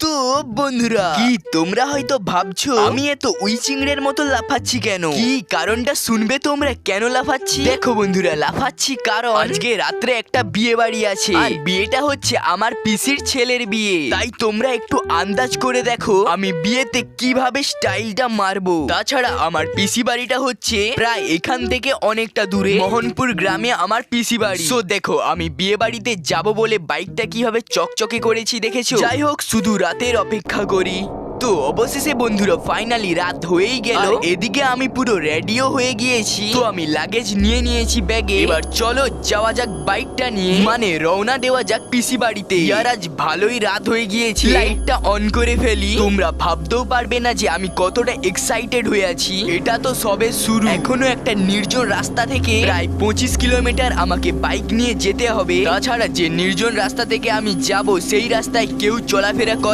তো বন্ধুরা, কি তোমরা হয়তো ভাবছো আমি এত উইচিংড়ের মতো লাফাচ্ছি কেন? কি কারণটা শুনবে তোমরা কেন লাফাচ্ছি। দেখো বন্ধুরা, লাফাচ্ছি কারণ আজকে রাত্রে একটা বিয়ে বাড়ি আছে, আর বিয়েটা হচ্ছে আমার পিসির ছেলের বিয়ে। তাই তোমরা একটু আন্দাজ করে দেখো আমি বিয়েতে কিভাবে স্টাইলটা মারবো। তাছাড়া আমার পিসি বাড়িটা হচ্ছে প্রায় এখান থেকে অনেকটা দূরে, মোহনপুর গ্রামে আমার পিসি বাড়ি। সো দেখো আমি বিয়ে বাড়িতে যাব বলে বাইকটা কিভাবে চকচকে করেছি দেখেছো। যাই হোক, শুধু রাতের অপেক্ষা করি। তো অবশেষে বন্ধুরা ফাইনালি রাত হয়েই গেল, এদিকে আমি পুরো রেডিও হয়ে গিয়েছি। তো আমি লাগেজ নিয়ে নিয়েছি ব্যাগে। এবার চলো যাওয়া যাক বাইকটা নিয়ে, মানে রওনা দেওয়া যাক পিসি বাড়িতে। ইয়ার আজ ভালোই রাত হয়ে গিয়েছে, লাইটটা অন করে ফেলি। তোমরা ভাবতেও পারবে না যে আমি কতটা এক্সাইটেড হয়ে আছি। এটা তো সবে শুরু, এখনো একটা নির্জন রাস্তা থেকে প্রায় 25 কিলোমিটার আমাকে বাইক নিয়ে যেতে হবে। তাছাড়া যে নির্জন রাস্তা থেকে আমি যাব সেই রাস্তায় কেউ চলাফেরা করে